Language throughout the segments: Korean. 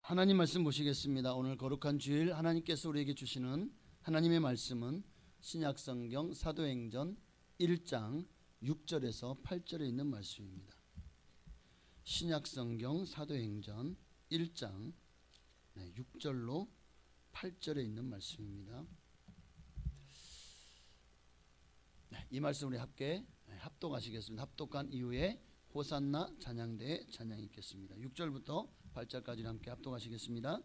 하나님 말씀 보시겠습니다. 오늘 거룩한 주일 하나님께서 우리에게 주시는 하나님의 말씀은 신약성경 사도행전 1장 6절에서 8절에 있는 말씀입니다. 신약성경 사도행전 1장 6절로 8절에 있는 말씀입니다. 이 말씀 우리 함께 합독하시겠습니다. 합독한 이후에 호산나 찬양대에 찬양이 있겠습니다. 6절부터 8절까지 함께 합독하시겠습니다.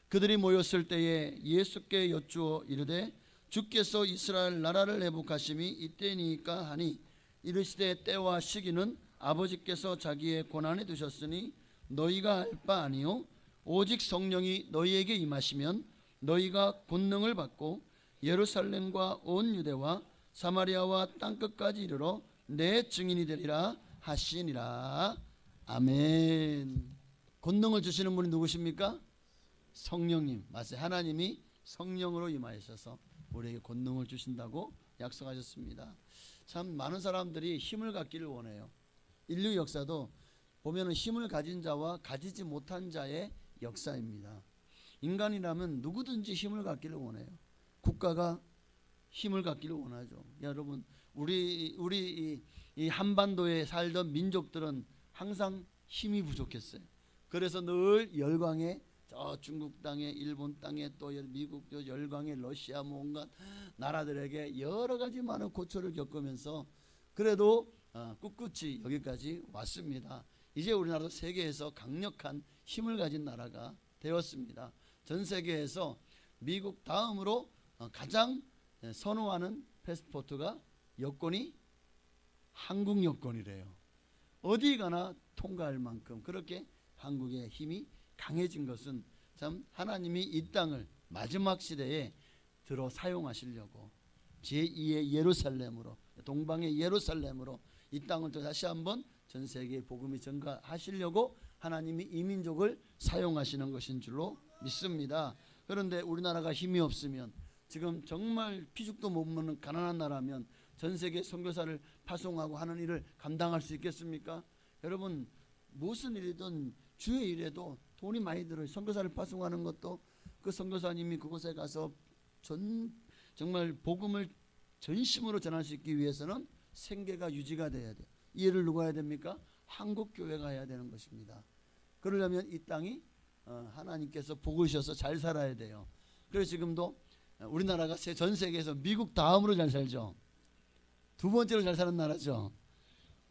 그들이 모였을 때에 예수께 여쭈어 이르되 주께서 이스라엘 나라를 회복하심이 이때니까 하니 이르시되 때와 시기는 아버지께서 자기의 권한에 두셨으니 너희가 알 바 아니요 오직 성령이 너희에게 임하시면 너희가 권능을 받고 예루살렘과 온 유대와 사마리아와 땅끝까지 이르러 내 증인이 되리라 하시니라. 아멘. 권능을 주시는 분이 누구십니까? 성령님. 맞아요. 하나님이 성령으로 임하셔서 우리에게 권능을 주신다고 약속하셨습니다. 참 많은 사람들이 힘을 갖기를 원해요. 인류 역사도 보면은 힘을 가진 자와 가지지 못한 자의 역사입니다. 인간이라면 누구든지 힘을 갖기를 원해요. 국가가 힘을 갖기를 원하죠. 여러분, 우리 이 한반도에 살던 민족들은 항상 힘이 부족했어요. 그래서 늘 열강에 저 중국 땅에, 일본 땅에, 또 미국 열강에, 러시아 온갖 나라들에게 여러 가지 많은 고초를 겪으면서 그래도 꿋꿋이 여기까지 왔습니다. 이제 우리나라도 세계에서 강력한 힘을 가진 나라가 되었습니다. 전 세계에서 미국 다음으로 가장 선호하는 패스포트가 여권이 한국 여권이래요. 어디 가나 통과할 만큼 그렇게 한국의 힘이 강해진 것은 참 하나님이 이 땅을 마지막 시대에 들어 사용하시려고 제2의 예루살렘으로, 동방의 예루살렘으로 이 땅을 또 다시 한번 전 세계에 복음이 전가하시려고 하나님이 이 민족을 사용하시는 것인 줄로 믿습니다. 그런데 우리나라가 힘이 없으면, 지금 정말 피죽도 못 먹는 가난한 나라면 전 세계 선교사를 파송하고 하는 일을 감당할 수 있겠습니까? 여러분, 무슨 일이든 주의 일에도 돈이 많이 들어요. 선교사를 파송하는 것도 그 선교사님이 그곳에 가서 정말 복음을 전심으로 전할 수 있기 위해서는 생계가 유지가 돼야 돼요. 이 일을 누가 해야 됩니까? 한국 교회가 해야 되는 것입니다. 그러려면 이 땅이 하나님께서 복을 주셔서 잘 살아야 돼요. 그래서 지금도 우리나라가 전 세계에서 미국 다음으로 잘 살죠. 두 번째로 잘 사는 나라죠.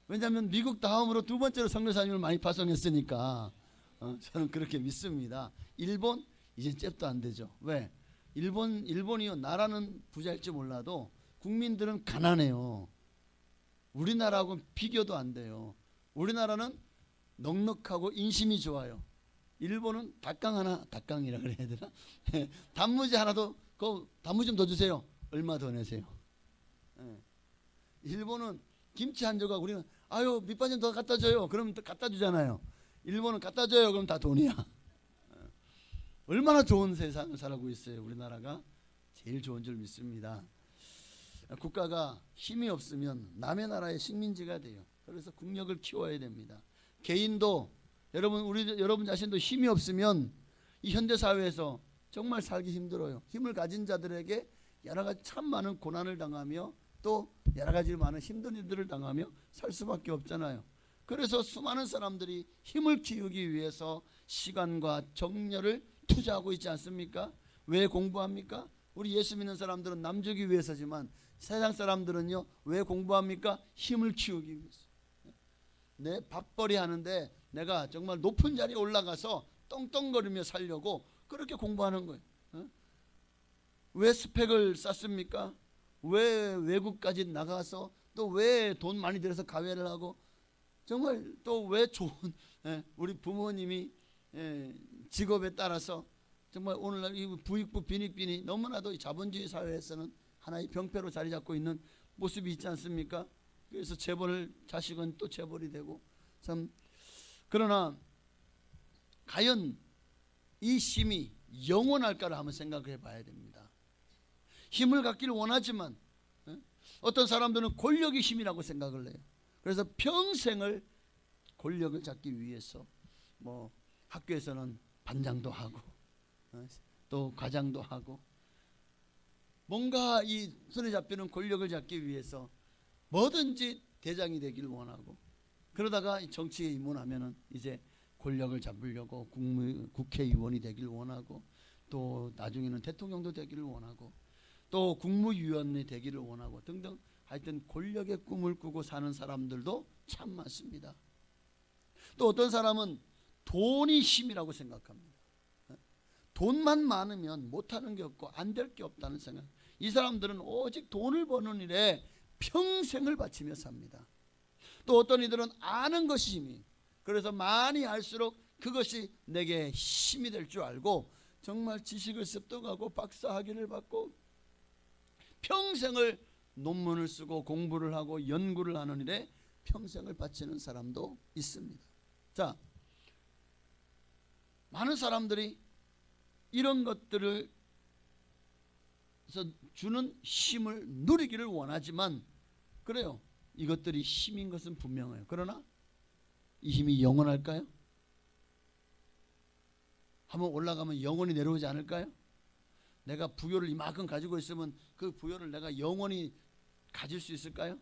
왜냐하면 미국 다음으로 두 번째로 선교사님을 많이 파송했으니까 저는 그렇게 믿습니다. 일본 이제 잽도 안 되죠. 왜? 일본이요, 나라는 부자일지 몰라도 국민들은 가난해요. 우리나라하고는 비교도 안 돼요. 우리나라는 넉넉하고 인심이 좋아요. 일본은 닭강 하나, 닭강이라 그래야 되나? 단무지 하나도 그 단무지 좀 더 주세요. 얼마 더 내세요? 일본은 김치 한 조각, 우리는 아유 밑반 좀 더 갖다 줘요. 그러면 또 갖다 주잖아요. 일본은 갖다 줘요. 그럼 다 돈이야. 얼마나 좋은 세상을 살고 있어요. 우리나라가 제일 좋은 줄 믿습니다. 국가가 힘이 없으면 남의 나라의 식민지가 돼요. 그래서 국력을 키워야 됩니다. 개인도 여러분 자신도 힘이 없으면 이 현대 사회에서 정말 살기 힘들어요. 힘을 가진 자들에게 여러 가지 참 많은 고난을 당하며 또 여러 가지 많은 힘든 일들을 당하며 살 수밖에 없잖아요. 그래서 수많은 사람들이 힘을 키우기 위해서 시간과 정열을 투자하고 있지 않습니까? 왜 공부합니까? 우리 예수 믿는 사람들은 남주기 위해서지만 세상 사람들은요, 왜 공부합니까? 힘을 키우기 위해서. 내 밥벌이 하는데 내가 정말 높은 자리에 올라가서 떵떵거리며 살려고 그렇게 공부하는 거예요. 왜 스펙을 쌓습니까? 왜 외국까지 나가서 또 왜 돈 많이 들여서 가회를 하고, 정말 또 왜 좋은 우리 부모님이 직업에 따라서 정말 오늘날 이 부익부 빈익빈이 너무나도 자본주의 사회에서는 하나의 병폐로 자리 잡고 있는 모습이 있지 않습니까? 그래서 재벌 자식은 또 재벌이 되고, 참. 그러나 과연 이 힘이 영원할까를 한번 생각해 봐야 됩니다. 힘을 갖기를 원하지만 어떤 사람들은 권력이 힘이라고 생각을 해요. 그래서 평생을 권력을 잡기 위해서 학교에서는 반장도 하고 또 과장도 하고 뭔가 이 손에 잡히는 권력을 잡기 위해서 뭐든지 대장이 되기를 원하고 그러다가 정치에 입문하면은 이제 권력을 잡으려고 국회의원이 되기를 원하고 또 나중에는 대통령도 되기를 원하고 또 국무위원이 되기를 원하고 등등 하여튼 권력의 꿈을 꾸고 사는 사람들도 참 많습니다. 또 어떤 사람은 돈이 힘이라고 생각합니다. 돈만 많으면 못하는 게 없고 안 될 게 없다는 생각. 이 사람들은 오직 돈을 버는 일에 평생을 바치며 삽니다. 또 어떤 이들은 아는 것이 힘이, 그래서 많이 알수록 그것이 내게 힘이 될 줄 알고 정말 지식을 습득하고 박사학위를 받고 평생을 논문을 쓰고 공부를 하고 연구를 하는 일에 평생을 바치는 사람도 있습니다. 자, 많은 사람들이 이런 것들을 주는 힘을 누리기를 원하지만 그래요. 이것들이 힘인 것은 분명해요. 그러나 이 힘이 영원할까요? 한번 올라가면 영원히 내려오지 않을까요? 내가 부여를 이만큼 가지고 있으면 그 부여를 내가 영원히 가질 수 있을까요?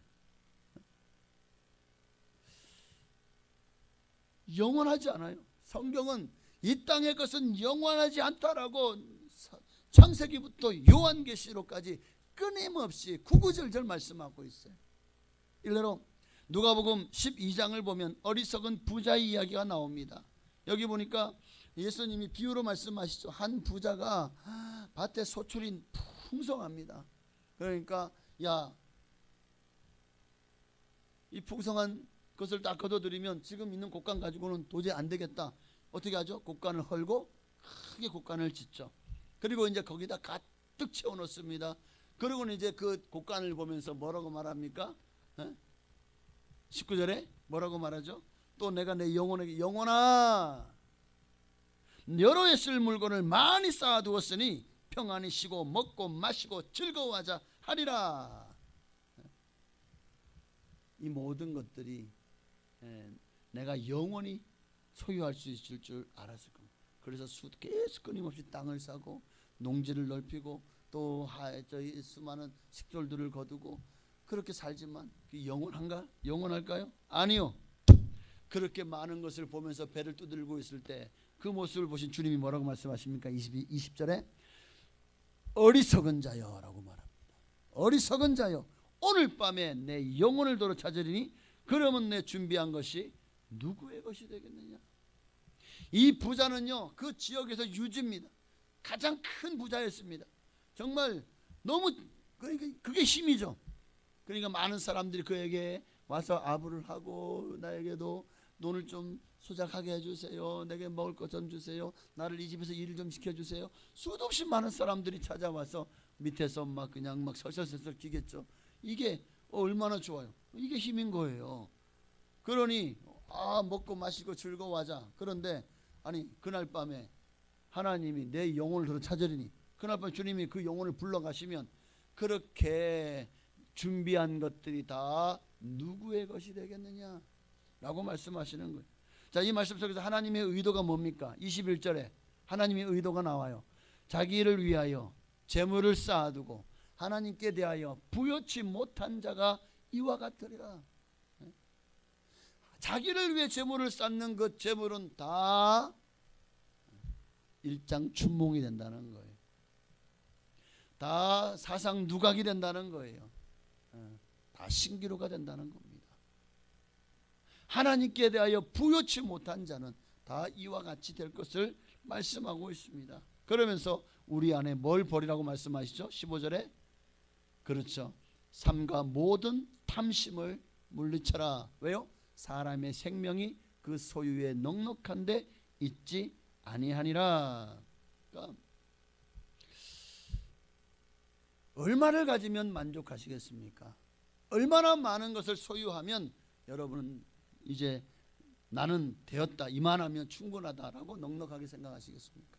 영원하지 않아요. 성경은 이 땅의 것은 영원하지 않다라고 창세기부터 요한계시록까지 끊임없이 구구절절 말씀하고 있어요. 일례로 누가복음 12장을 보면 어리석은 부자의 이야기가 나옵니다. 여기 보니까 예수님이 비유로 말씀하시죠. 한 부자가 밭에 소출이 풍성합니다. 그러니까 야, 이 풍성한 것을 다 거둬들이면 지금 있는 곡간 가지고는 도저히 안 되겠다. 어떻게 하죠? 곡간을 헐고 크게 곡간을 짓죠. 그리고 이제 거기다 가득 채워 넣습니다. 그리고는 이제 그 곡간을 보면서 뭐라고 말합니까? 19절에 뭐라고 말하죠? 또 내가 내 영혼에게 영혼아 여러 해 쓸 물건을 많이 쌓아두었으니 평안히 쉬고 먹고 마시고 즐거워하자 하리라. 이 모든 것들이 내가 영원히 소유할 수 있을 줄 알았을 겁니다. 그래서 계속 끊임없이 땅을 사고 농지를 넓히고 또 수많은 식솔들을 거두고 그렇게 살지만 영원한가? 영원할까요? 아니요. 그렇게 많은 것을 보면서 배를 두들고 있을 때 그 모습을 보신 주님이 뭐라고 말씀하십니까? 20절에 어리석은 자여 라고 말합니다. 어리석은 자여 오늘 밤에 내 영혼을 도로 찾으리니 그러면 내 준비한 것이 누구의 것이 되겠느냐. 이 부자는요 그 지역에서 유지입니다. 가장 큰 부자였습니다. 정말 너무 그게 힘이죠. 그러니까 많은 사람들이 그에게 와서 아부를 하고 나에게도 돈을 좀 소작하게 해주세요. 내게 먹을 것 좀 주세요. 나를 이 집에서 일을 좀 시켜주세요. 수도 없이 많은 사람들이 찾아와서 밑에서 막 그냥 막 설설설설 기겠죠. 이게 얼마나 좋아요. 이게 힘인 거예요. 그러니 먹고 마시고 즐거워하자. 그런데 아니 그날 밤에 하나님이 내 영혼을 들어 찾으리니 그날 밤 주님이 그 영혼을 불러가시면 그렇게 준비한 것들이 다 누구의 것이 되겠느냐 라고 말씀하시는 거예요. 자, 이 말씀 속에서 하나님의 의도가 뭡니까? 21절에 하나님의 의도가 나와요. 자기를 위하여 재물을 쌓아두고 하나님께 대하여 부여치 못한 자가 이와 같으리라. 자기를 위해 재물을 쌓는 그 재물은 다 일장춘몽이 된다는 거예요. 다 사상 누각이 된다는 거예요. 다 신기루가 된다는 겁니다. 하나님께 대하여 부여치 못한 자는 다 이와 같이 될 것을 말씀하고 있습니다. 그러면서 우리 안에 뭘 버리라고 말씀하시죠? 15절에 그렇죠. 삶과 모든 탐심을 물리쳐라. 왜요? 사람의 생명이 그 소유에 넉넉한데 있지 아니하니라. 그러니까 얼마를 가지면 만족하시겠습니까? 얼마나 많은 것을 소유하면 여러분은 이제 나는 되었다, 이만하면 충분하다라고 넉넉하게 생각하시겠습니까?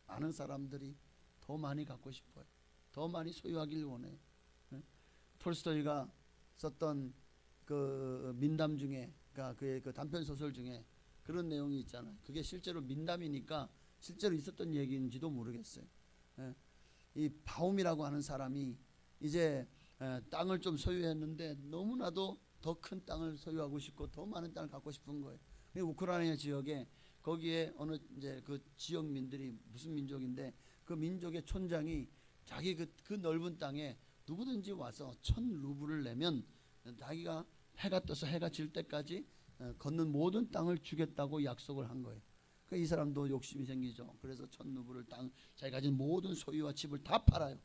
많은 사람들이 더 많이 갖고 싶어요. 더 많이 소유하길 원해요. 톨스토이가 썼던 그 민담 중에, 그러니까 그의 그 단편 소설 중에 그런 내용이 있잖아요. 그게 실제로 민담이니까 실제로 있었던 얘기인지도 모르겠어요. 이 바움이라고 하는 사람이 이제 땅을 좀 소유했는데 너무나도 더 큰 땅을 소유하고 싶고 더 많은 땅을 갖고 싶은 거예요. 우크라이나 지역에 거기에 어느 이제 그 지역 민들이 무슨 민족인데 그 민족의 촌장이 자기 그 넓은 땅에 누구든지 와서 1,000루블을 내면 자기가 해가 떠서 해가 질 때까지 걷는 모든 땅을 주겠다고 약속을 한 거예요. 그러니까 이 사람도 욕심이 생기죠. 그래서 1,000루블을 땅 자기가 가진 모든 소유와 집을 다 팔아요.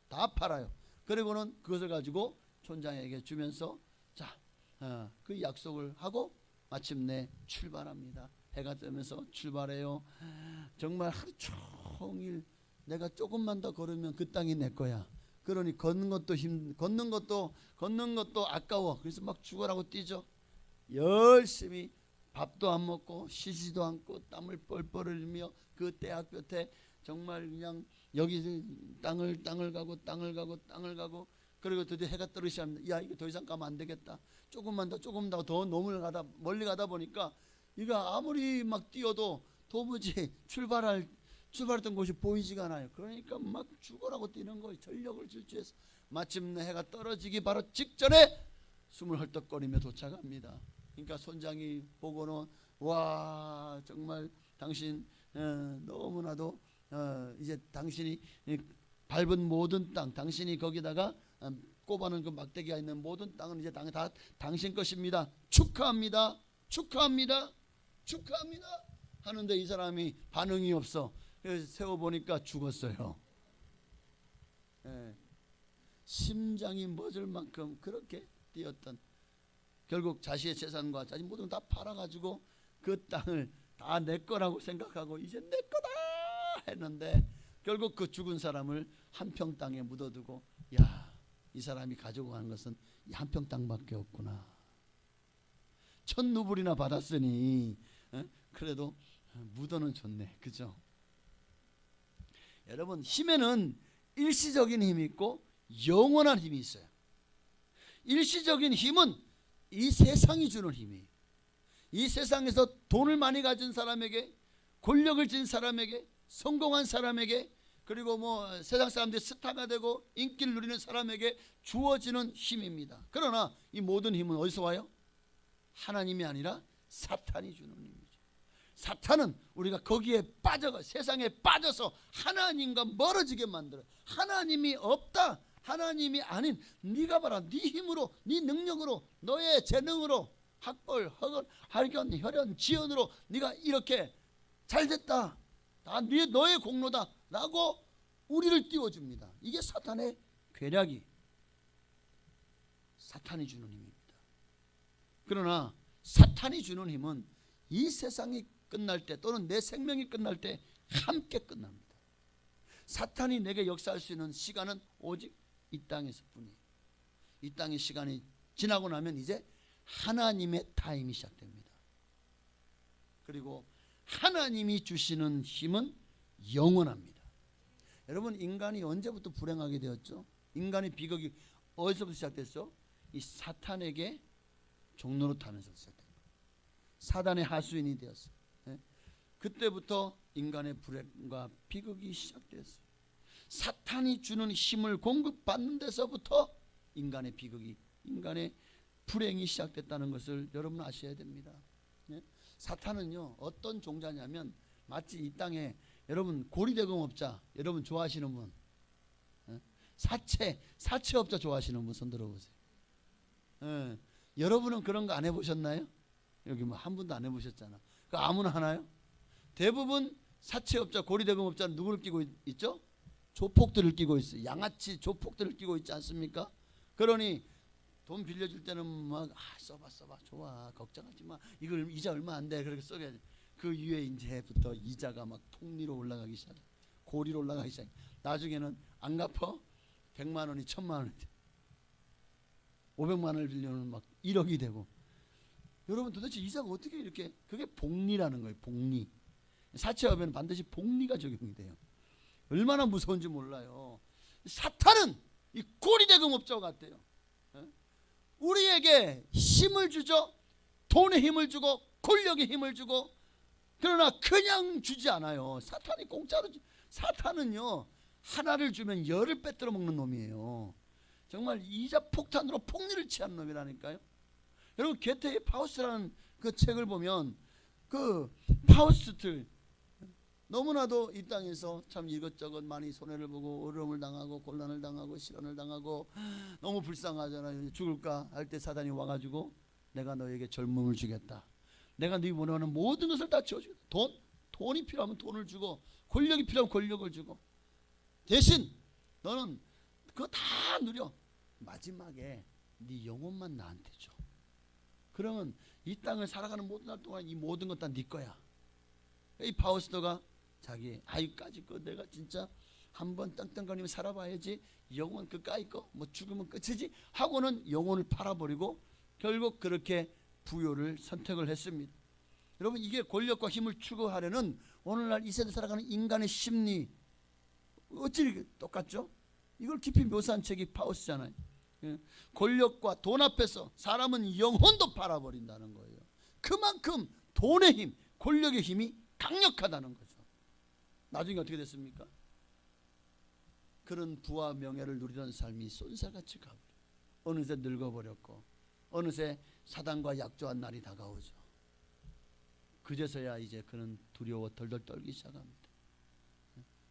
다 팔아요. 그리고는 그것을 가지고 촌장에게 주면서 그 약속을 하고 마침내 출발합니다. 해가 뜨면서 출발해요. 정말 하루 종일 내가 조금만 더 걸으면 그 땅이 내 거야. 그러니 걷는 것도 아까워. 그래서 막 죽어라고 뛰죠. 열심히 밥도 안 먹고 쉬지도 않고 땀을 뻘뻘 흘리며 그 대학볕에 정말 그냥 여기 땅을 가고 그리고 드디어 해가 뜨기 시작합니다. 야, 이거 더 이상 가면 안 되겠다. 조금 더 멀리 가다 보니까 이거 아무리 막 뛰어도 도무지 출발했던 곳이 보이지가 않아요. 그러니까 막 죽어라고 뛰는 거예요. 전력을 질주해서 마침내 해가 떨어지기 바로 직전에 숨을 헐떡거리며 도착합니다. 그러니까 손장이 보고는 와, 정말 당신 너무나도 이제 당신이 밟은 모든 땅, 당신이 거기다가 꼽아놓은 그 막대기가 있는 모든 땅은 이제 다 당신 것입니다. 축하합니다 하는데 이 사람이 반응이 없어. 그래서 세워보니까 죽었어요. 심장이 멎을 만큼 그렇게 뛰었던, 결국 자신의 재산과 자신 모든 다 팔아가지고 그 땅을 다 내 거라고 생각하고 이제 내 거다 했는데 결국 그 죽은 사람을 한평 땅에 묻어두고, 야, 이 사람이 가지고 가는 것은 이 한평 땅밖에 없구나. 1,000루블이나 받았으니 그래도 묻어는 줬네. 그죠? 여러분, 힘에는 일시적인 힘이 있고 영원한 힘이 있어요. 일시적인 힘은 이 세상이 주는 힘이에요. 이 세상에서 돈을 많이 가진 사람에게, 권력을 진 사람에게, 성공한 사람에게, 그리고 뭐 세상 사람들이 스타가 되고 인기를 누리는 사람에게 주어지는 힘입니다. 그러나 이 모든 힘은 어디서 와요? 하나님이 아니라 사탄이 주는 힘이죠. 사탄은 우리가 거기에 빠져가 세상에 빠져서 하나님과 멀어지게 만들어요. 하나님이 없다, 하나님이 아닌 네가 봐라, 네 힘으로, 네 능력으로, 너의 재능으로, 학벌, 학원, 할견, 혈연, 지연으로 네가 이렇게 잘됐다, 다 너의 공로다 라고 우리를 띄워줍니다. 이게 사탄의 괴략이, 사탄이 주는 힘입니다. 그러나 사탄이 주는 힘은 이 세상이 끝날 때 또는 내 생명이 끝날 때 함께 끝납니다. 사탄이 내게 역사할 수 있는 시간은 오직 이 땅에서 뿐이에요. 이 땅의 시간이 지나고 나면 이제 하나님의 타임이 시작됩니다. 그리고 하나님이 주시는 힘은 영원합니다. 여러분, 인간이 언제부터 불행하게 되었죠? 인간의 비극이 어디서부터 시작됐어? 이 사탄에게 종로로 타면서 시작된 거예요. 사단의 하수인이 되었어요. 그때부터 인간의 불행과 비극이 시작됐어요. 사탄이 주는 힘을 공급받는 데서부터 인간의 비극이, 인간의 불행이 시작됐다는 것을 여러분 아셔야 됩니다. 사탄은요, 어떤 종자냐면 마치 이 땅에 여러분 고리대금업자, 여러분 좋아하시는 분, 사채업자 좋아하시는 분 손 들어보세요. 여러분은 그런 거 안 해보셨나요? 여기 뭐 한 분도 안 해보셨잖아. 그 아무나 하나요? 대부분 사채업자, 고리대금업자는 누구를 끼고 있죠? 조폭들을 끼고 있어요. 양아치 조폭들을 끼고 있지 않습니까? 그러니 돈 빌려줄 때는 막 써봐 좋아, 걱정하지 마, 이걸 이자 얼마 안 돼, 그렇게 써야지. 그 이후에 이제부터 이자가 막 통리로 올라가기 시작해, 고리로 올라가기 시작해. 나중에는 안 갚아 100만 원이 1000만 원이 돼, 500만 원을 빌려면 막 1억이 되고. 여러분, 도대체 이자가 어떻게 이렇게, 그게 복리라는 거예요. 복리. 사채업에는 반드시 복리가 적용이 돼요. 얼마나 무서운지 몰라요. 사탄은 이 고리대금업자와 같아요. 우리에게 힘을 주죠. 돈의 힘을 주고 권력의 힘을 주고 그러나 그냥 주지 않아요. 사탄이 공짜로 사탄은요 하나를 주면 열을 빼들어 먹는 놈이에요. 정말 이자 폭탄으로 폭리를 취하는 놈이라니까요. 여러분 게테의 파우스트라는 그 책을 보면 그 파우스트 너무나도 이 땅에서 참 이것저것 많이 손해를 보고 어려움을 당하고 곤란을 당하고 시련을 당하고 너무 불쌍하잖아요. 죽을까 할 때 사단이 와가지고 내가 너에게 젊음을 주겠다. 내가 네 원하는 모든 것을 다 지어주겠다. 돈이 필요하면 돈을 주고 권력이 필요하면 권력을 주고 대신 너는 그거 다 누려. 마지막에 네 영혼만 나한테 줘. 그러면 이 땅을 살아가는 모든 날 동안 이 모든 것 다 네 거야. 이 파우스트가 자기 아유까지 거 내가 진짜 한번 땅땅거리며 살아봐야지 영혼 그까이 거 뭐 죽으면 끝이지 하고는 영혼을 팔아버리고 결국 그렇게 부요를 선택을 했습니다. 여러분 이게 권력과 힘을 추구하려는 오늘날 이 세대 살아가는 인간의 심리 어찌 똑같죠? 이걸 깊이 묘사한 책이 파우스잖아요. 권력과 돈 앞에서 사람은 영혼도 팔아버린다는 거예요. 그만큼 돈의 힘, 권력의 힘이 강력하다는 거죠. 나중에 어떻게 됐습니까? 그런 부와 명예를 누리던 삶이 쏜살같이 가버려. 어느새 늙어버렸고 어느새 사단과 약조한 날이 다가오죠. 그제서야 이제 그는 두려워 덜덜 떨기 시작합니다.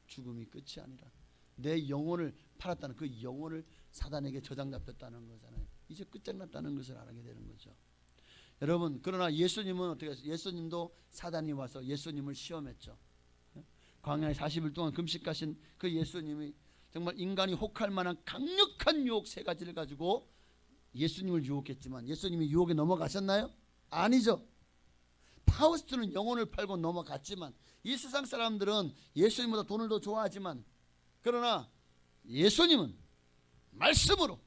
죽음이 끝이 아니라 내 영혼을 팔았다는 그 영혼을 사단에게 저장 잡혔다는 거잖아요. 이제 끝장났다는 것을 알게 되는 거죠. 여러분 그러나 예수님은 어떻게 했어요? 예수님도 사단이 와서 예수님을 시험했죠. 광야에 40일 동안 금식하신 그 예수님이 정말 인간이 혹할 만한 강력한 유혹 3가지를 가지고 예수님을 유혹했지만 예수님이 유혹에 넘어가셨나요? 아니죠. 파우스트는 영혼을 팔고 넘어갔지만 이 세상 사람들은 예수님보다 돈을 더 좋아하지만 그러나 예수님은 말씀으로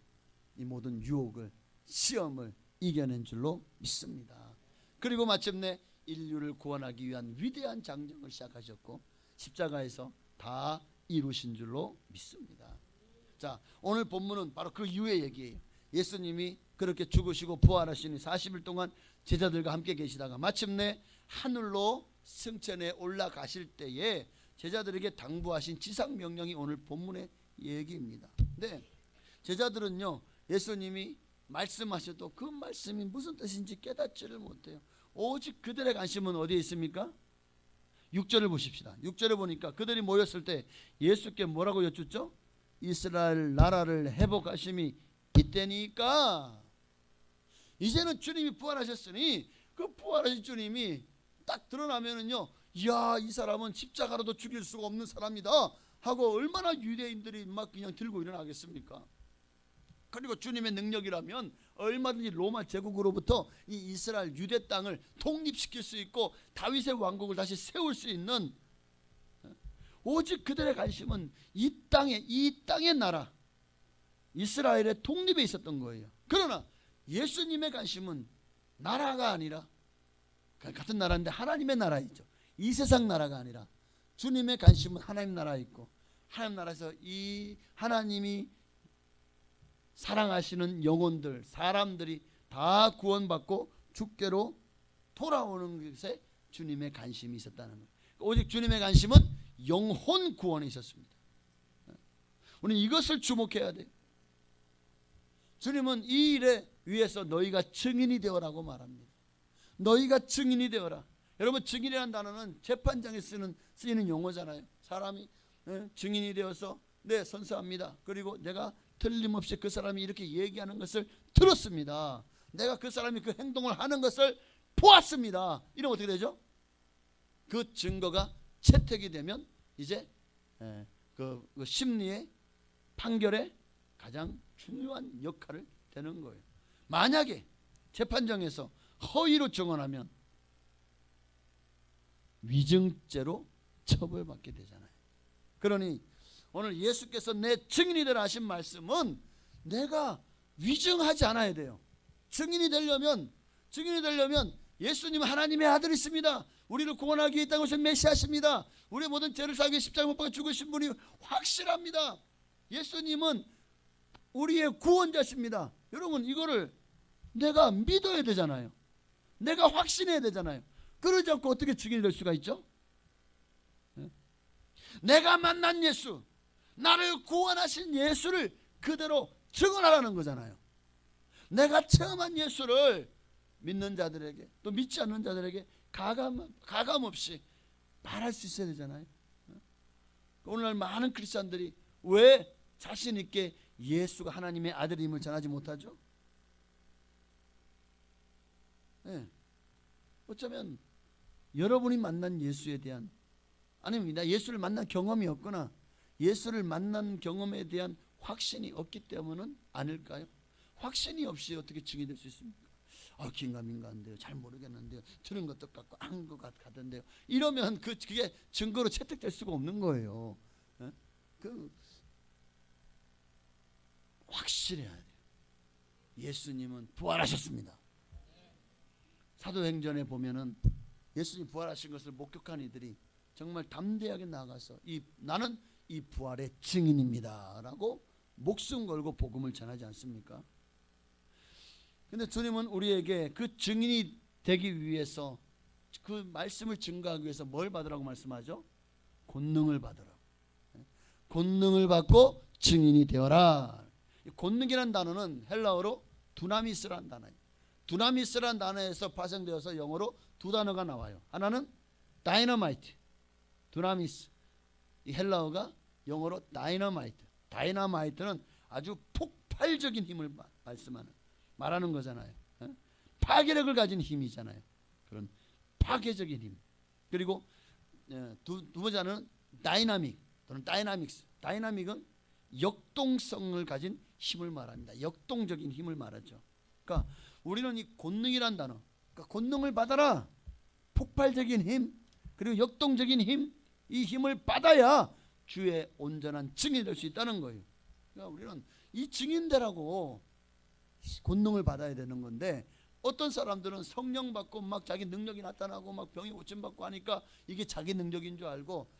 이 모든 유혹을 시험을 이겨낸 줄로 믿습니다. 그리고 마침내 인류를 구원하기 위한 위대한 장정을 시작하셨고 십자가에서 다 이루신 줄로 믿습니다. 자, 오늘 본문은 바로 그 이후의 얘기예요. 예수님이 그렇게 죽으시고 부활하시니 40일 동안 제자들과 함께 계시다가 마침내 하늘로 승천해 올라가실 때에 제자들에게 당부하신 지상 명령이 오늘 본문의 얘기입니다. 네, 제자들은요 예수님이 말씀하셔도 그 말씀이 무슨 뜻인지 깨닫지를 못해요. 오직 그들의 관심은 어디에 있습니까? 6절을 보십시다. 6절에 보니까 그들이 모였을 때 예수께 뭐라고 여쭙죠? 이스라엘 나라를 회복하심이 이때니까. 이제는 주님이 부활하셨으니 그 부활하신 주님이 딱 드러나면은요, 이야 이 사람은 십자가로도 죽일 수가 없는 사람이다 하고 얼마나 유대인들이 막 그냥 들고 일어나겠습니까? 그리고 주님의 능력이라면 얼마든지 로마 제국으로부터 이 이스라엘 유대 땅을 독립시킬 수 있고 다윗의 왕국을 다시 세울 수 있는, 오직 그들의 관심은 이 땅의 나라 이스라엘의 독립에 있었던 거예요. 그러나 예수님의 관심은 나라가 아니라, 같은 나라인데 하나님의 나라이죠. 이 세상 나라가 아니라 주님의 관심은 하나님 나라에 있고, 하나님 나라에서 이 하나님이 사랑하시는 영혼들, 사람들이 다 구원받고 주께로 돌아오는 것에 주님의 관심이 있었다는 거예요. 오직 주님의 관심은 영혼 구원에 있었습니다. 우리는 이것을 주목해야 돼요. 주님은 이 일에 위해서 너희가 증인이 되어라고 말합니다. 너희가 증인이 되어라. 여러분, 증인이라는 단어는 재판장에 쓰이는 용어잖아요. 사람이 증인이 되어서 네 선서합니다. 그리고 내가 틀림없이 그 사람이 이렇게 얘기하는 것을 들었습니다. 내가 그 사람이 그 행동을 하는 것을 보았습니다. 이러면 어떻게 되죠? 그 증거가 채택이 되면 이제 그 심리의 판결에 가장 중요한 역할을 되는 거예요. 만약에 재판정에서 허위로 증언하면 위증죄로 처벌받게 되잖아요. 그러니 오늘 예수께서 내 증인이 되라 하신 말씀은 내가 위증하지 않아야 돼요. 증인이 되려면 예수님은 하나님의 아들이십니다. 우리를 구원하기 위해 이 땅에 오신 메시아십니다. 우리의 모든 죄를 사하기 위해 십자가에 못 박혀 죽으신 분이 확실합니다. 예수님은 우리의 구원자십니다. 여러분, 이거를 내가 믿어야 되잖아요. 내가 확신해야 되잖아요. 그러지 않고 어떻게 증인이 될 수가 있죠? 내가 만난 예수, 나를 구원하신 예수를 그대로 증언하라는 거잖아요. 내가 체험한 예수를 믿는 자들에게, 또 믿지 않는 자들에게 가감 없이 말할 수 있어야 되잖아요. 오늘날 많은 크리스찬들이 왜 자신 있게 예수가 하나님의 아들임을 전하지 못하죠? 어쩌면 여러분이 만난 예수에 대한, 아니면 나 예수를 만난 경험이 없거나 예수를 만난 경험에 대한 확신이 없기 때문은 아닐까요? 확신이 없이 어떻게 증인될 수 있습니까? 긴가민가한데요, 잘 모르겠는데요, 들은 것도 같고 한 것 같던데요, 이러면 그게 증거로 채택될 수가 없는 거예요. 확실해야 돼요. 예수님은 부활하셨습니다. 사도행전에 보면은 예수님 부활하신 것을 목격한 이들이 정말 담대하게 나가서 나는 이 부활의 증인입니다 라고 목숨 걸고 복음을 전하지 않습니까? 근데 주님은 우리에게 그 증인이 되기 위해서, 그 말씀을 증거하기 위해서 뭘 받으라고 말씀하죠? 권능을 받으라. 권능을 받고 증인이 되어라. 권능이라는 단어는 헬라어로 두나미스라는 단어예요. 두나미스라는 단어에서 파생되어서 영어로 두 단어가 나와요. 하나는 다이너마이트, 두나미스. 이 헬라어가 영어로 다이너마이트. 다이너마이트는 아주 폭발적인 힘을 말하는 거잖아요. 파괴력을 가진 힘이잖아요. 그런 파괴적인 힘. 그리고 두 번째는 다이나믹 또는 다이나믹스. 다이나믹은 역동성을 가진 힘을 말합니다. 역동적인 힘을 말하죠. 그러니까 우리는 이 권능이란 단어, 그러니까 권능을 받아라. 폭발적인 힘, 그리고 역동적인 힘, 이 힘을 받아야 주의 온전한 증인이 될 수 있다는 거예요. 그러니까 우리는 이 증인되라고 권능을 받아야 되는 건데, 어떤 사람들은 성령 받고 막 자기 능력이 나타나고 막 병이 고침받고 하니까 이게 자기 능력인 줄 알고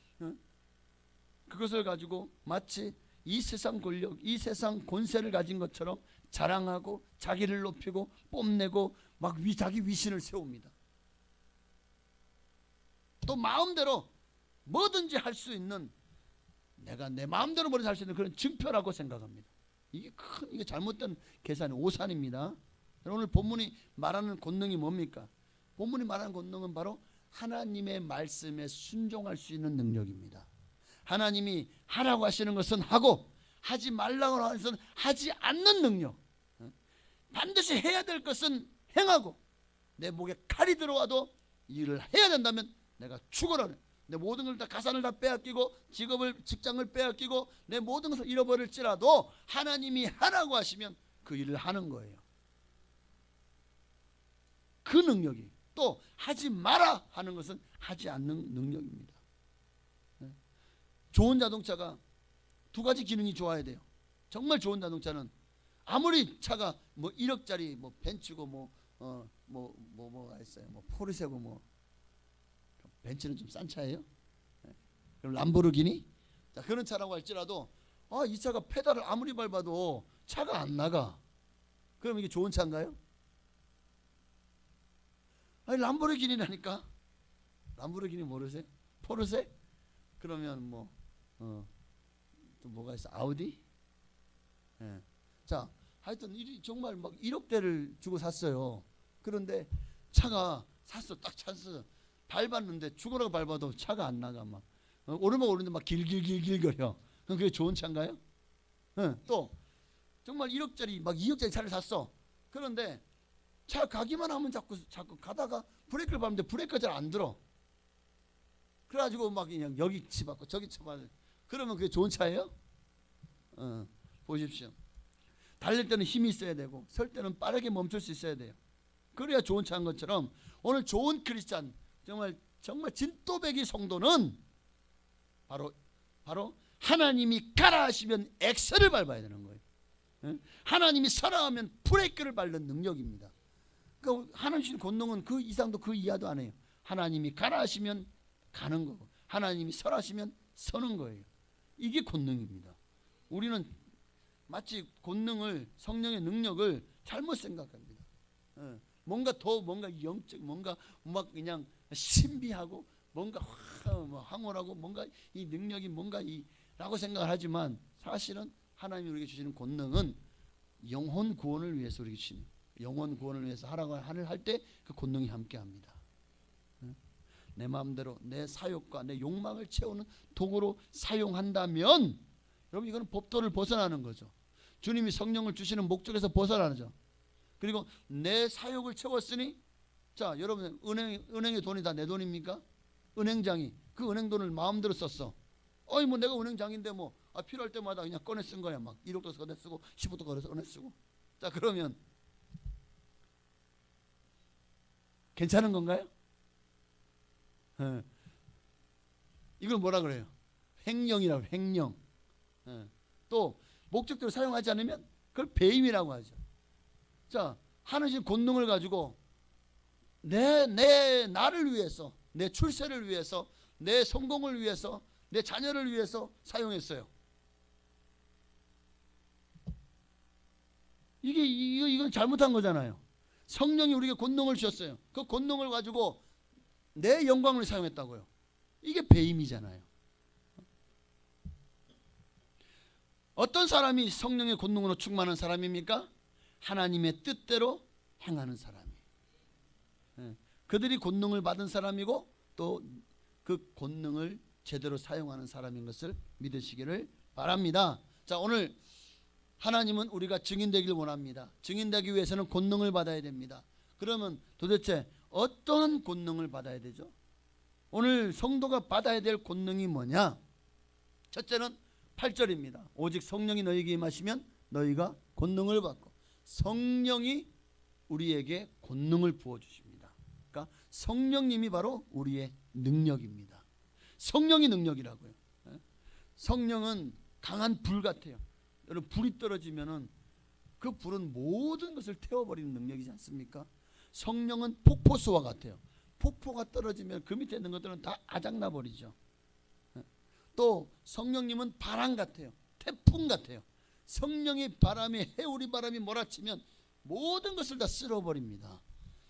그것을 가지고 마치 이 세상 권력, 이 세상 권세를 가진 것처럼 자랑하고 자기를 높이고 뽐내고 막 자기 위신을 세웁니다. 또 마음대로 뭐든지 할 수 있는, 내가 내 마음대로 뭐든지 할 수 있는 그런 증표라고 생각합니다. 이게 잘못된 계산이 오산입니다. 오늘 본문이 말하는 권능이 뭡니까? 본문이 말하는 권능은 바로 하나님의 말씀에 순종할 수 있는 능력입니다. 하나님이 하라고 하시는 것은 하고, 하지 말라고 하는 것은 하지 않는 능력. 반드시 해야 될 것은 행하고, 내 목에 칼이 들어와도 일을 해야 된다면 내가 죽어라. 내 모든 걸 다, 가산을 다 빼앗기고 직장을 빼앗기고 내 모든 것을 잃어버릴지라도 하나님이 하라고 하시면 그 일을 하는 거예요. 그 능력이, 또 하지 마라 하는 것은 하지 않는 능력입니다. 좋은 자동차가 두 가지 기능이 좋아야 돼요. 정말 좋은 자동차는 아무리 차가 뭐 1억짜리 뭐 벤츠고 뭐가 있어요, 뭐 포르쉐고 뭐, 벤츠는 좀 싼 차예요. 그럼 람보르기니, 자, 그런 차라고 할지라도 이 차가 페달을 아무리 밟아도 차가 안 나가. 그럼 이게 좋은 차인가요? 아니, 람보르기니라니까. 람보르기니 모르세요? 포르쉐? 그러면 또 뭐가 있어? 아우디? 예. 자, 하여튼 정말 막 1억대를 주고 샀어요. 그런데 차가 딱 찼어. 밟았는데 죽으라고 밟아도 차가 안 나가. 막 오르막 오르는데 막 길길길길 거려. 그럼 그게 좋은 차인가요? 또 정말 1억짜리 막 2억짜리 차를 샀어. 그런데 차 가기만 하면 자꾸 가다가 브레이크를 밟는데 브레이크가 잘 안 들어. 그래가지고 막 그냥 여기 치받고 저기 치받고. 그러면 그게 좋은 차예요? 보십시오. 달릴 때는 힘이 있어야 되고 설 때는 빠르게 멈출 수 있어야 돼요. 그래야 좋은 차인 것처럼 오늘 좋은 크리스찬, 정말 진또배기 성도는 바로 하나님이 가라 하시면 엑셀을 밟아야 되는 거예요. 하나님이 서라 하면 브레이크를 밟는 능력입니다. 그러니까 하나님 주신 권능은 그 이상도 그 이하도 안 해요. 하나님이 가라 하시면 가는 거고, 하나님이 서라 하시면 서는 거예요. 이게 권능입니다. 우리는 마치 권능을, 성령의 능력을 잘못 생각합니다. 뭔가 영적, 뭔가 막 그냥 신비하고 뭔가 황홀하고 뭔가 이 능력이 뭔가 라고 생각을 하지만 사실은 하나님이 우리에게 주시는 권능은 영혼 구원을 위해서 우리에게 주시는, 영혼 구원을 위해서 하라고 할 때 그 권능이 함께합니다. 내 마음대로 내 사욕과 내 욕망을 채우는 도구로 사용한다면 여러분 이거는 법도를 벗어나는 거죠. 주님이 성령을 주시는 목적에서 벗어나죠. 그리고 내 사욕을 채웠으니 자 여러분 은행의 돈이 다 내 돈입니까? 은행장이 그 은행 돈을 마음대로 썼어. 어이 뭐 내가 은행장인데 뭐 필요할 때마다 그냥 꺼내 쓴 거야. 막 1억도 꺼내 쓰고 10억도 꺼내 쓰고. 자 그러면 괜찮은 건가요? 이걸 뭐라 그래요? 횡령이라고. 횡령. 또 목적대로 사용하지 않으면 그걸 배임이라고 하죠. 자 하나님 권능을 가지고 나를 위해서, 내 출세를 위해서, 내 성공을 위해서, 내 자녀를 위해서 사용했어요. 이건 잘못한 거잖아요. 성령이 우리에게 권능을 주셨어요. 그 권능을 가지고 내 영광을 사용했다고요. 이게 배임이잖아요. 어떤 사람이 성령의 권능으로 충만한 사람입니까? 하나님의 뜻대로 행하는 사람이. 그들이 권능을 받은 사람이고 또 그 권능을 제대로 사용하는 사람인 것을 믿으시기를 바랍니다. 자 오늘 하나님은 우리가 증인되기를 원합니다. 증인되기 위해서는 권능을 받아야 됩니다. 그러면 도대체 어떤 권능을 받아야 되죠? 오늘 성도가 받아야 될 권능이 뭐냐? 첫째는 8절입니다. 오직 성령이 너희에게 임하시면 너희가 권능을 받고. 성령이 우리에게 권능을 부어주십니다. 그러니까 성령님이 바로 우리의 능력입니다. 성령이 능력이라고요. 성령은 강한 불 같아요. 여러분 불이 떨어지면은 그 불은 모든 것을 태워버리는 능력이지 않습니까? 성령은 폭포수와 같아요. 폭포가 떨어지면 그 밑에 있는 것들은 다 아작나 버리죠. 또 성령님은 바람 같아요. 태풍 같아요. 성령의 바람이, 해오리 바람이 몰아치면 모든 것을 다 쓸어버립니다.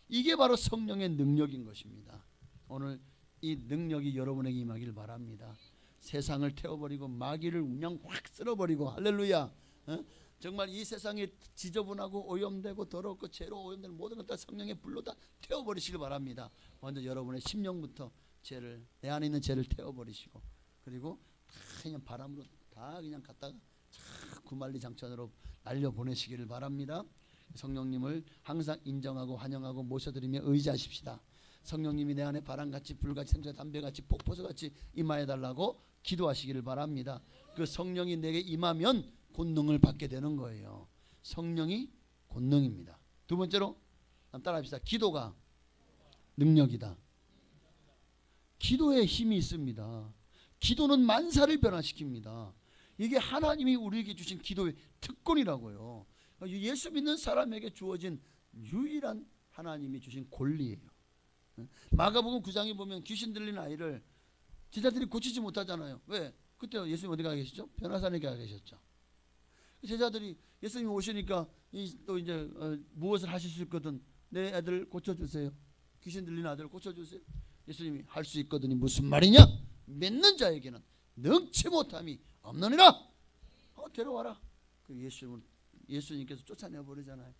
이게 바로 성령의 능력인 것입니다. 오늘 이 능력이 여러분에게 임하길 바랍니다. 세상을 태워버리고 마귀를 그냥 확 쓸어버리고. 할렐루야. 정말 이 세상이 지저분하고 오염되고 더럽고 죄로 오염되는 모든 것 다 성령의 불로 다 태워버리시길 바랍니다. 먼저 여러분의 심령부터 죄를, 내 안에 있는 죄를 태워버리시고, 그리고 다 그냥 바람으로 다 그냥 갖다가 구만리장천으로 날려보내시기를 바랍니다. 성령님을 항상 인정하고 환영하고 모셔드리며 의지하십시다. 성령님이 내 안에 바람같이 불같이 생수의 담배같이 폭포수같이 임하여달라고 기도하시기를 바랍니다. 그 성령이 내게 임하면 권능을 받게 되는 거예요. 성령이 권능입니다. 두 번째로 따라합시다. 기도가 능력이다. 기도에 힘이 있습니다. 기도는 만사를 변화시킵니다. 이게 하나님이 우리에게 주신 기도의 특권이라고요. 예수 믿는 사람에게 주어진 유일한 하나님이 주신 권리예요. 마가복음 9장에 보면 귀신 들린 아이를 제자들이 고치지 못하잖아요. 왜? 그때 예수님 어디 가 계시죠? 변화산에 가 계셨죠. 제자들이 예수님 오시니까 또 이제 무엇을 하실 수 있거든, 내 애들 고쳐주세요. 귀신 들린 아들을 고쳐주세요. 예수님이 할 수 있거든이 무슨 말이냐? 믿는 자에게는 능치 못함이 없느니라. 데려와라. 그 예수님께서 쫓아내 버리잖아요.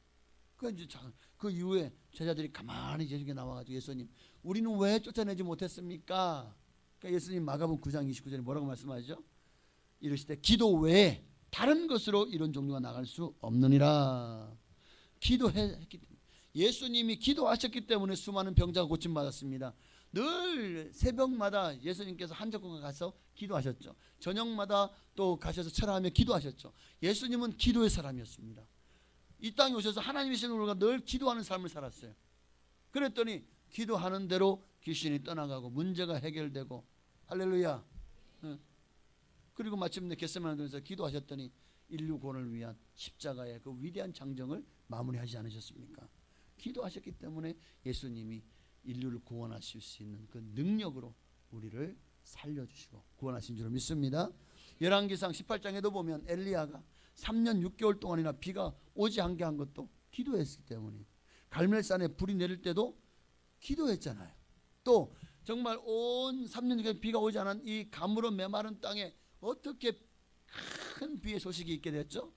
그 이후에 제자들이 가만히 예수님께 나와가지고 예수님, 우리는 왜 쫓아내지 못했습니까? 그러니까 예수님 마가복음 9장 29절에 뭐라고 말씀하시죠? 이르시되 기도 외에 다른 것으로 이런 종류가 나갈 수 없느니라. 기도했기 때문에, 예수님이 기도하셨기 때문에 수많은 병자가 고침받았습니다. 늘 새벽마다 예수님께서 한적궁에 가서 기도하셨죠. 저녁마다 또 가셔서 철학하며 기도하셨죠. 예수님은 기도의 사람이었습니다. 이 땅에 오셔서 하나님이신 우리가 늘 기도하는 삶을 살았어요. 그랬더니 기도하는 대로 귀신이 떠나가고 문제가 해결되고. 할렐루야. 그리고 마침내 겟세마네에서 기도하셨더니 인류 구원을 위한 십자가의 그 위대한 장정을 마무리하지 않으셨습니까? 기도하셨기 때문에 예수님이 인류를 구원하실 수 있는 그 능력으로 우리를 살려주시고 구원하신 줄 믿습니다. 열왕기상 18장에도 보면 엘리야가 3년 6개월 동안이나 비가 오지 않게 한 것도 기도했기 때문에, 갈멜산에 불이 내릴 때도 기도했잖아요. 또 정말 온 3년 비가 오지 않은 이 가물어 메마른 땅에 어떻게 큰 비의 소식이 있게 됐죠?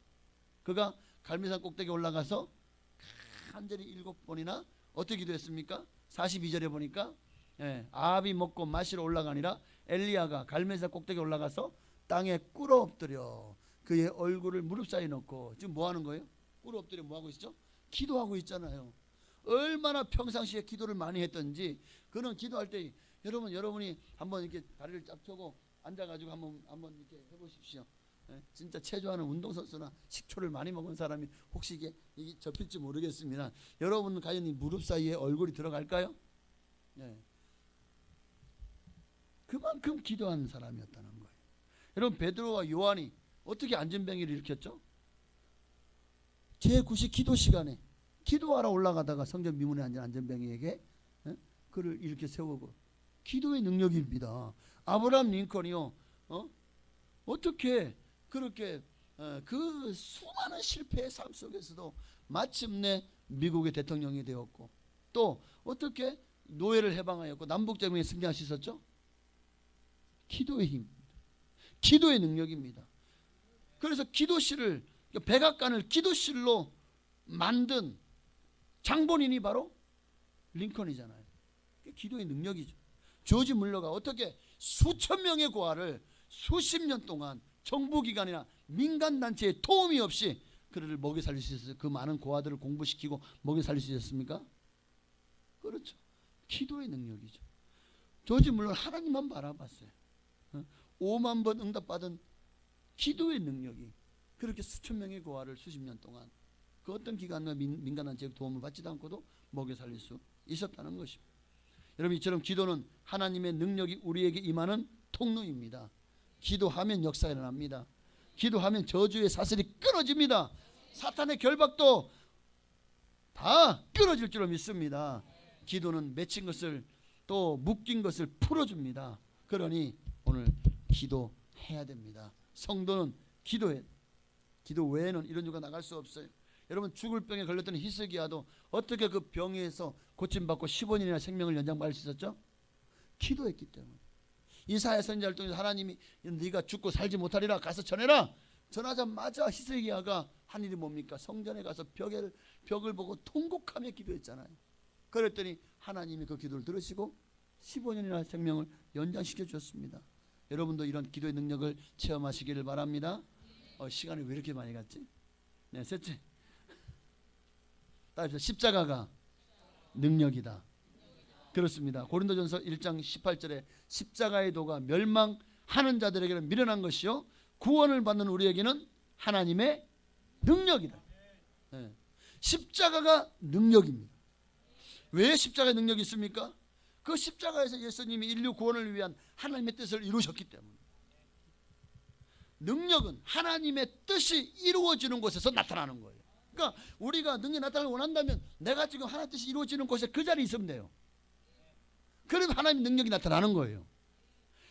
그가 갈멜산 꼭대기에 올라가서 간절히 7번이나 어떻게 기도했습니까? 42절에 보니까 아합이 먹고 마시러 올라가니라 엘리야가 갈멜산 꼭대기에 올라가서 땅에 꿇어 엎드려 그의 얼굴을 무릎 사이에 놓고 지금 뭐 하는 거예요? 꿇어 엎드려 뭐 하고 있죠? 기도하고 있잖아요. 얼마나 평상시에 기도를 많이 했던지. 그는 기도할 때 여러분이 한번 이렇게 다리를 쫙 펴고 앉아가지고 한번 이렇게 해보십시오. 진짜 체조하는 운동선수나 식초를 많이 먹은 사람이 혹시 이게 접힐지 모르겠습니다. 여러분 과연 이 무릎 사이에 얼굴이 들어갈까요? 그만큼 기도하는 사람이었다는 거예요. 여러분 베드로와 요한이 어떻게 안전병기를 일으켰죠? 제9시 기도 시간에 기도하러 올라가다가 성전 미문에 앉은 안전병이에게 그를 이렇게 세우고 기도의 능력입니다. 아브라함 링컨이요 어떻게 그렇게 그 수많은 실패의 삶 속에서도 마침내 미국의 대통령이 되었고 또 어떻게 노예를 해방하였고 남북정부에 승리할 수 있었죠? 기도의 힘입니다. 기도의 능력입니다. 그래서 기도실을 백악관을 기도실로 만든 장본인이 바로 링컨이잖아요. 기도의 능력이죠. 조지 물러가 어떻게 수천 명의 고아를 수십 년 동안 정부기관이나 민간단체의 도움이 없이 그를 먹여 살릴 수 있었어요. 그 많은 고아들을 공부시키고 먹여 살릴 수 있었습니까? 그렇죠. 기도의 능력이죠. 조지 물론 하나님만 바라봤어요. 5만 번 응답받은 기도의 능력이 그렇게 수천 명의 고아를 수십 년 동안 그 어떤 기관과 민간단체의 도움을 받지도 않고도 먹여 살릴 수 있었다는 것입니다. 여러분 이처럼 기도는 하나님의 능력이 우리에게 임하는 통로입니다. 기도하면 역사가 일어납니다. 기도하면 저주의 사슬이 끊어집니다. 사탄의 결박도 다 끊어질 줄로 믿습니다. 기도는 맺힌 것을 또 묶인 것을 풀어줍니다. 그러니 오늘 기도해야 됩니다. 성도는 기도해. 기도 외에는 이런 유가 나갈 수 없어요. 여러분 죽을 병에 걸렸던 히스기야도 어떻게 그 병에서 고침받고 15년이나 생명을 연장받을 수 있었죠? 기도했기 때문에. 이사야 선지자를 통해서 하나님이 네가 죽고 살지 못하리라 가서 전해라. 전하자마자 히스기야가 한 일이 뭡니까? 성전에 가서 벽을 보고 통곡하며 기도했잖아요. 그랬더니 하나님이 그 기도를 들으시고 15년이나 생명을 연장시켜 주셨습니다. 여러분도 이런 기도의 능력을 체험하시기를 바랍니다. 시간이 왜 이렇게 많이 갔지? 네, 셋째. 따라서 십자가가 능력이다. 그렇습니다. 고린도전서 1장 18절에 십자가의 도가 멸망하는 자들에게는 미련한 것이요 구원을 받는 우리에게는 하나님의 능력이다. 네. 십자가가 능력입니다. 왜 십자가의 능력이 있습니까? 그 십자가에서 예수님이 인류 구원을 위한 하나님의 뜻을 이루셨기 때문에. 능력은 하나님의 뜻이 이루어지는 곳에서 나타나는 거예요. 그러니까 우리가 능력이 나타나길 원한다면 내가 지금 하나님의 뜻이 이루어지는 곳에 그 자리에 있으면 돼요. 그러면 하나님의 능력이 나타나는 거예요.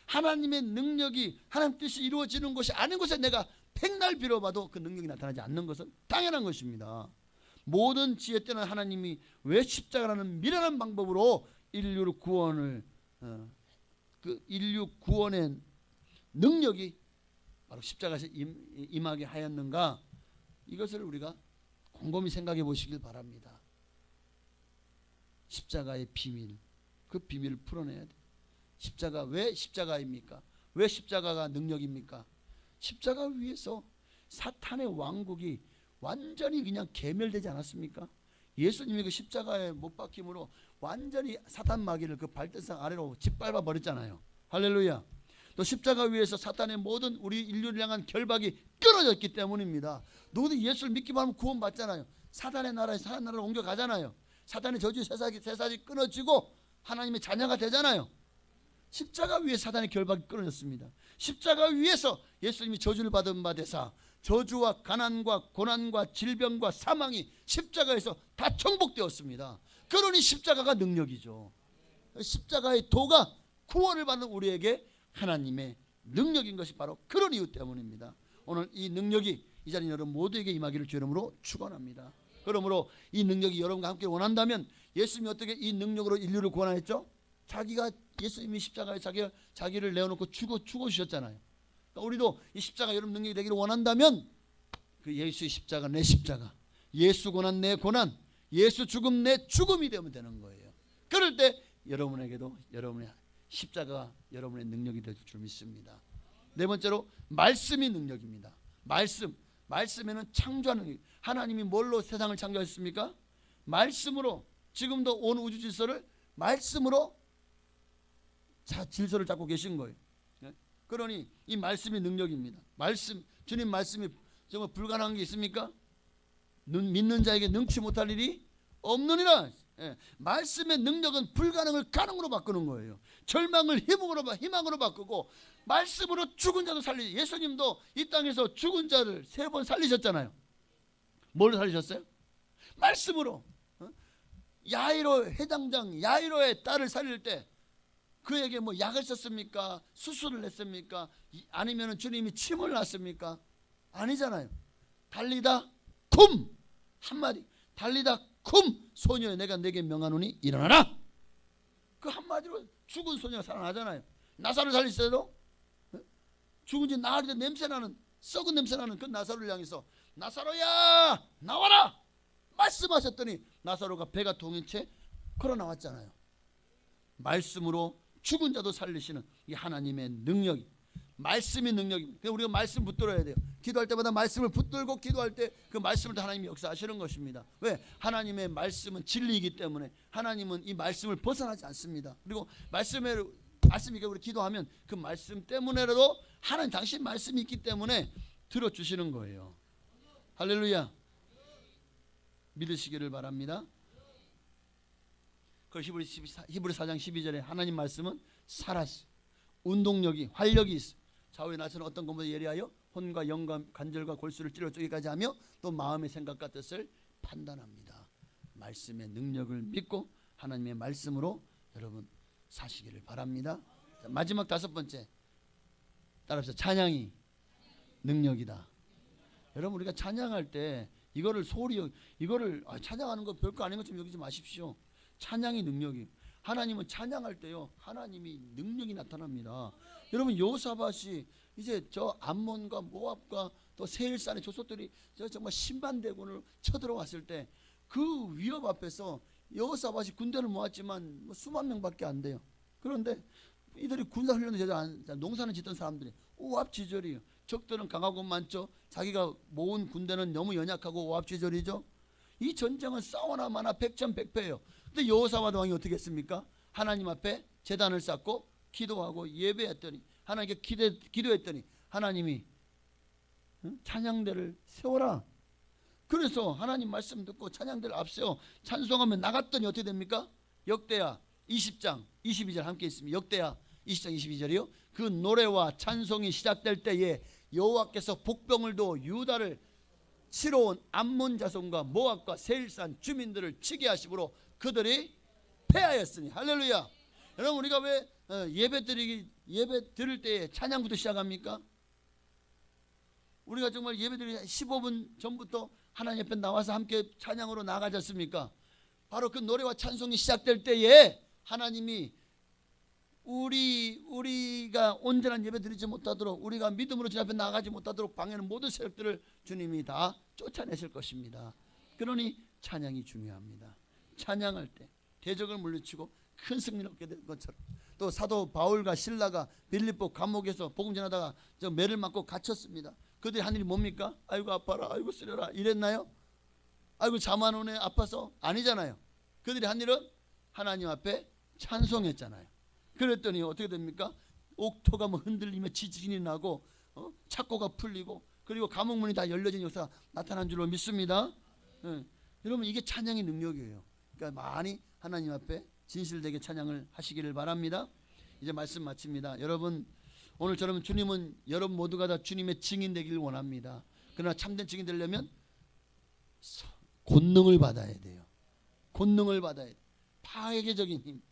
하나님의 능력이 하나님의 뜻이 이루어지는 곳이 아닌 곳에 내가 백날 빌어봐도 그 능력이 나타나지 않는 것은 당연한 것입니다. 모든 지혜 때는 하나님이 왜 십자가라는 미련한 방법으로 인류 구원의 능력이 바로 십자가에서 임하게 하였는가? 이것을 우리가 곰곰이 생각해 보시길 바랍니다. 십자가의 비밀, 그 비밀을 풀어내야 돼. 십자가 왜 십자가입니까? 왜 십자가가 능력입니까? 십자가 위에서 사탄의 왕국이 완전히 그냥 괴멸되지 않았습니까? 예수님이 그 십자가에 못 박힘으로 완전히 사탄 마귀를 그 발등상 아래로 짓밟아 버렸잖아요. 할렐루야. 또 십자가 위에서 사탄의 모든 우리 인류를 향한 결박이 끊어졌기 때문입니다. 누구든 예수를 믿기만 하면 구원받잖아요. 사탄의 나라에서 하나님 나라로 옮겨가잖아요. 사탄의 저주 세상이 끊어지고 하나님의 자녀가 되잖아요. 십자가 위에 사탄의 결박이 끊어졌습니다. 십자가 위에서 예수님이 저주를 받은 바 되사 저주와 가난과 고난과 질병과 사망이 십자가에서 다 정복되었습니다. 그러니 십자가가 능력이죠. 십자가의 도가 구원을 받는 우리에게 하나님의 능력인 것이 바로 그런 이유 때문입니다. 오늘 이 능력이 이 자리에 여러분 모두에게 임하기를 주 이름으로 축원합니다. 그러므로 이 능력이 여러분과 함께 원한다면 예수님이 어떻게 이 능력으로 인류를 구원하였죠? 자기가 예수님이 십자가에 자기를 내어놓고 죽어주셨잖아요. 그러니까 우리도 이 십자가 여러분 능력이 되기를 원한다면 그 예수의 십자가, 내 십자가, 예수 고난 내 고난, 예수 죽음 내 죽음이 되면 되는 거예요. 그럴 때 여러분에게도 여러분의 십자가가 여러분의 능력이 될 줄 믿습니다. 네 번째로 말씀이 능력입니다. 말씀에는 창조하는 능력. 하나님이 뭘로 세상을 창조했습니까? 말씀으로. 지금도 온 우주 질서를 말씀으로 질서를 잡고 계신 거예요. 그러니 이 말씀이 능력입니다. 주님 말씀이 정말 불가능한 게 있습니까? 믿는 자에게 능치 못할 일이 없느니라. 말씀의 능력은 불가능을 가능으로 바꾸는 거예요. 절망을 희망으로 바꾸고 말씀으로 죽은 자도 살리지. 예수님도 이 땅에서 죽은 자를 3번 살리셨잖아요. 뭘로 살리셨어요? 말씀으로. 야이로 해당장 야이로의 딸을 살릴 때 그에게 뭐 약을 썼습니까? 수술을 했습니까? 아니면 주님이 침을 놨습니까? 아니잖아요. 달리다 쿰 한마디, 달리다 쿰 소녀여 내가 내게 명하노니 일어나라. 그 한마디로 죽은 소녀가 살아나잖아요. 나사로를 살릴 때도 죽은 지 나흘 때 냄새나는 썩은 냄새나는 그 나사로를 향해서 나사로야 나와라 말씀하셨더니 나사로가 배가 동인 채 걸어 나왔잖아요. 말씀으로 죽은 자도 살리시는 이 하나님의 능력이, 말씀이 능력입니다. 그래서 우리가 말씀 붙들어야 돼요. 기도할 때마다 말씀을 붙들고 기도할 때 그 말씀을 하나님이 역사하시는 것입니다. 왜? 하나님의 말씀은 진리이기 때문에 하나님은 이 말씀을 벗어나지 않습니다. 그리고 말씀이니까 우리 기도하면 그 말씀 때문에라도 하나님 당신 말씀이 있기 때문에 들어주시는 거예요. 할렐루야. 믿으시기를 바랍니다. 그 히브리 4장 12절에 하나님 말씀은 살았어. 운동력이 활력이 있어. 좌우의 날씨는 어떤 것보다 예리하여 혼과 영과 관절과 골수를 찔러 쪼개까지 하며 또 마음의 생각과 뜻을 판단합니다. 말씀의 능력을 믿고 하나님의 말씀으로 여러분 사시기를 바랍니다. 자, 마지막 5번째 따라합시다. 찬양이 능력이다. 여러분 우리가 찬양할 때 이거를 찬양하는 거 별거 아닌 것처럼 여기지 마십시오. 찬양이 능력이. 하나님은 찬양할 때요 하나님이 능력이 나타납니다. 여러분 여호사밧이 이제 저 암몬과 모압과 또 세일산의 조속들이 정말 신반대군을 쳐들어왔을 때 그 위협 앞에서 여호사밧이 군대를 모았지만 수만 명밖에 안 돼요. 그런데 이들이 군사 훈련을 제대로 안, 농사는 짓던 사람들이 오합지졸이에요. 적들은 강하고 많죠. 자기가 모은 군대는 너무 연약하고 오합지졸이죠. 이 전쟁은 싸우나 마나 백전백패예요. 근데 여호사밧 왕이 어떻게 했습니까? 하나님 앞에 제단을 쌓고 기도하고 예배했더니 하나님께 기도했더니 하나님이 찬양대를 세워라. 그래서 하나님 말씀 듣고 찬양대를 앞세워 찬송하면 나갔더니 어떻게 됩니까? 역대하 20장 22절 함께 있습니다. 역대하 20장 22절이요. 그 노래와 찬송이 시작될 때에 여호와께서 복병을 두어 유다를 치러 온 암몬 자손과 모압과 세일산 주민들을 치게 하심으로 그들이 패하였으니. 할렐루야. 여러분 우리가 왜 예배 드릴 때 찬양부터 시작합니까? 우리가 정말 예배 드리기 15분 전부터 하나님 옆에 나와서 함께 찬양으로 나가지 않습니까? 바로 그 노래와 찬송이 시작될 때에 하나님이 우리가 온전한 예배 드리지 못하도록 우리가 믿음으로 주님 앞에 나가지 못하도록 방해하는 모든 세력들을 주님이 다 쫓아내실 것입니다. 그러니 찬양이 중요합니다. 찬양할 때 대적을 물리치고 큰 승리를 얻게 된 것처럼 또 사도 바울과 실라가 빌립보 감옥에서 복음 전하다가 저 매를 맞고 갇혔습니다. 그들이 한 일이 뭡니까? 아이고 아파라, 아이고 쓰려라 이랬나요? 아이고 잠 안 오네 아파서? 아니잖아요. 그들이 한 일은 하나님 앞에 찬송했잖아요. 그랬더니 어떻게 됩니까? 옥토가 흔들리며 지진이 나고 착고가 풀리고 그리고 감옥문이 다 열려진 역사가 나타난 줄로 믿습니다. 여러분 이게 찬양의 능력이에요. 그러니까 많이 하나님 앞에 진실되게 찬양을 하시기를 바랍니다. 이제 말씀 마칩니다. 여러분 오늘처럼 주님은 여러분 모두가 다 주님의 증인 되기를 원합니다. 그러나 참된 증인 되려면 권능을 받아야 돼요. 권능을 받아야 돼요. 파괴적인 힘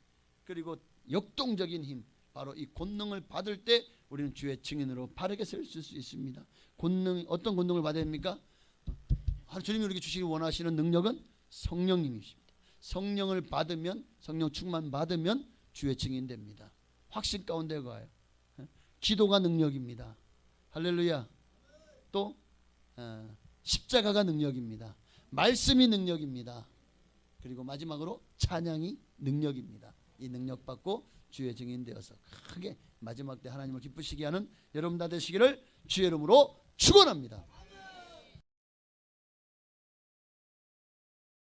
그리고 역동적인 힘, 바로 이 권능을 받을 때 우리는 주의 증인으로 바르게 설 수 있습니다. 어떤 권능을 받아야 됩니까? 주님이 우리에게 주시기 원하시는 능력은 성령님이십니다. 성령을 받으면, 성령 충만 받으면 주의 증인됩니다. 확신 가운데 가요. 기도가 능력입니다. 할렐루야. 또 십자가가 능력입니다. 말씀이 능력입니다. 그리고 마지막으로 찬양이 능력입니다. 이 능력 받고 주의 증인되어서 크게 마지막 때 하나님을 기쁘시게 하는 여러분 다 되시기를 주의 이름으로 축원합니다.